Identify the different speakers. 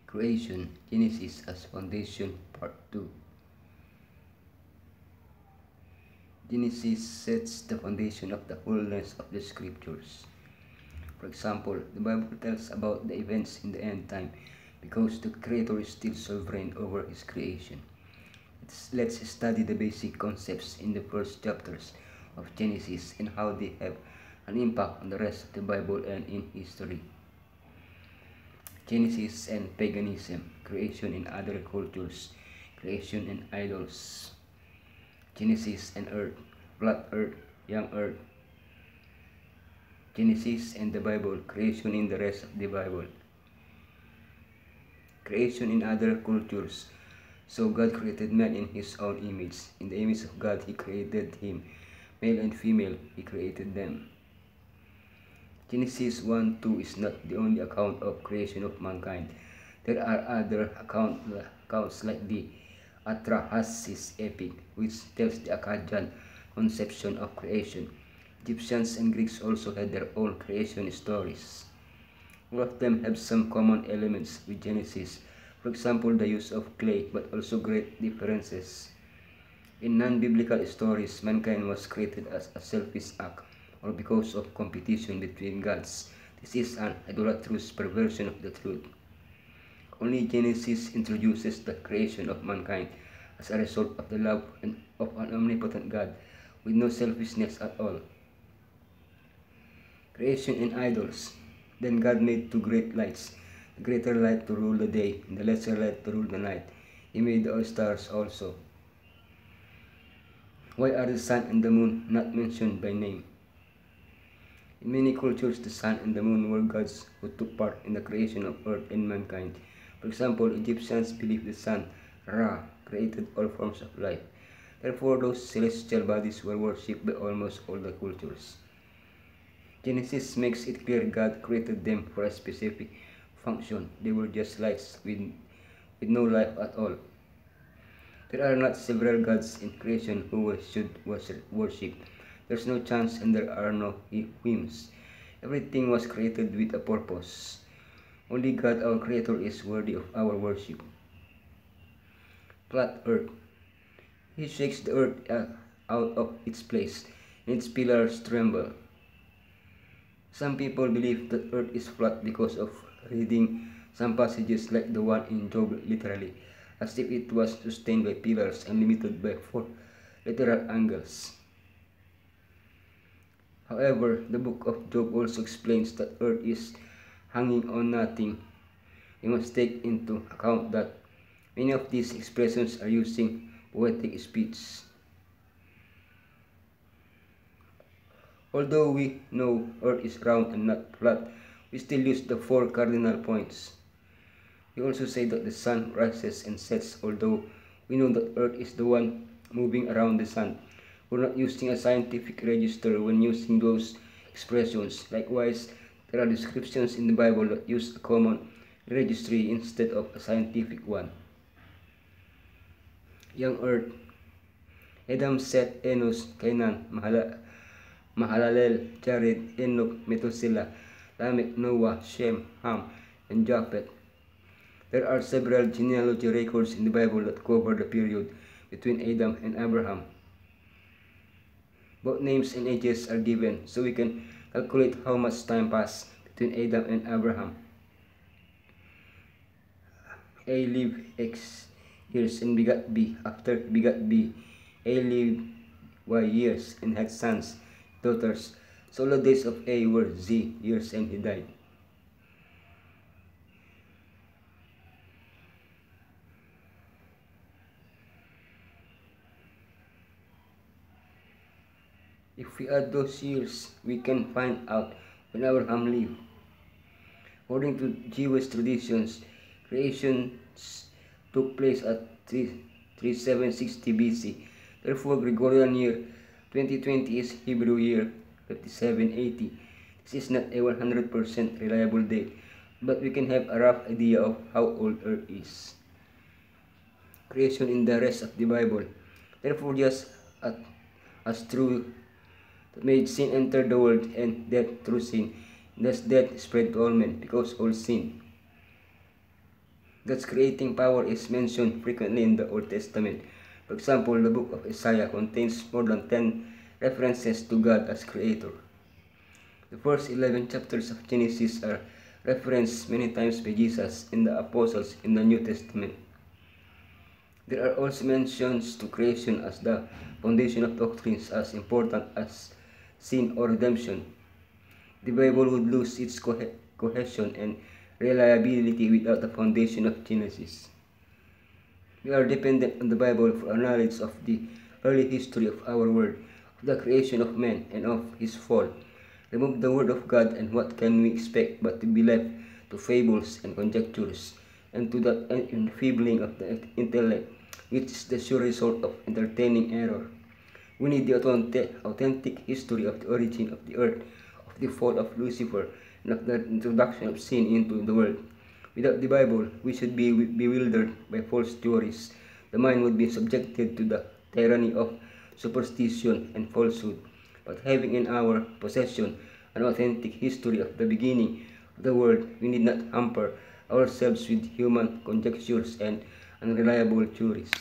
Speaker 1: Creation, Genesis as Foundation, Part 2. Genesis sets the foundation of the fullness of the scriptures. For example, the Bible tells about the events in the end time because the Creator is still sovereign over His creation. Let's study the basic concepts in the first chapters of Genesis and how they have an impact on the rest of the Bible and in history. Genesis and paganism, creation in other cultures, creation and idols. Genesis and earth, flat earth, young earth. Genesis and the Bible, creation in the rest of the Bible. Creation in other cultures. So God created man in His own image. In the image of God He created him. Male and female He created them. Genesis 1:2 is not the only account of creation of mankind. There are other accounts like the Atrahasis epic, which tells the Akkadian conception of creation. Egyptians and Greeks also had their own creation stories. All of them have some common elements with Genesis. For example, the use of clay, but also great differences. In non-biblical stories, mankind was created as a selfish act, or because of competition between gods. This is an idolatrous perversion of the truth. Only Genesis introduces the creation of mankind as a result of the love of an omnipotent God with no selfishness at all. Creation in idols. Then God made two great lights, the greater light to rule the day, and the lesser light to rule the night. He made the stars also. Why are the sun and the moon not mentioned by name? In many cultures, the sun and the moon were gods who took part in the creation of earth and mankind. For example, Egyptians believed the sun, Ra, created all forms of life. Therefore, those celestial bodies were worshipped by almost all the cultures. Genesis makes it clear God created them for a specific function. They were just lights with no life at all. There are not several gods in creation who should worship. There's no chance and there are no whims. Everything was created with a purpose. Only God, our Creator, is worthy of our worship. Flat earth. He shakes the earth out of its place, and its pillars tremble. Some people believe that earth is flat because of reading some passages like the one in Job literally, as if it was sustained by pillars and limited by 4 literal angles. However, the book of Job also explains that earth is hanging on nothing. We must take into account that many of these expressions are using poetic speech. Although we know earth is round and not flat, we still use the 4 cardinal points. We also say that the sun rises and sets, although we know that earth is the one moving around the sun. We're not using a scientific register when using those expressions. Likewise, there are descriptions in the Bible that use a common registry instead of a scientific one. Young earth. Adam, Seth, Enos, Canaan, Mahalalel, Jared, Enoch, Methuselah, Lamech, Noah, Shem, Ham, and Japheth. There are several genealogy records in the Bible that cover the period between Adam and Abraham. Both names and ages are given, so we can calculate how much time passed between Adam and Abraham. A lived X years and begat B. After he begat B, A lived Y years and had sons, daughters. So the days of A were Z years and he died. If we add those years, we can find out when Abraham lived. According to Jewish traditions, creation took place at 3760 BC. Therefore, Gregorian year 2020 is Hebrew year 5780. This is not a 100% reliable date, but we can have a rough idea of how old Earth is. Creation in the rest of the Bible. Therefore, just as true that made sin enter the world and death through sin, thus death spread to all men because all sin. God's creating power is mentioned frequently in the Old Testament. For example, the book of Isaiah contains more than 10 references to God as creator. The first 11 chapters of Genesis are referenced many times by Jesus and the apostles in the New Testament. There are also mentions to creation as the foundation of doctrines as important as sin or redemption. The Bible would lose its cohesion and reliability without the foundation of Genesis. We are dependent on the Bible for our knowledge of the early history of our world, of the creation of man, and of his fall. Remove the Word of God, and what can we expect but to be left to fables and conjectures, and to that enfeebling of the intellect, which is the sure result of entertaining error. We need the authentic history of the origin of the earth, of the fall of Lucifer, and of the introduction of sin into the world. Without the Bible, we should be bewildered by false theories. The mind would be subjected to the tyranny of superstition and falsehood. But having in our possession an authentic history of the beginning of the world, we need not hamper ourselves with human conjectures and unreliable theories.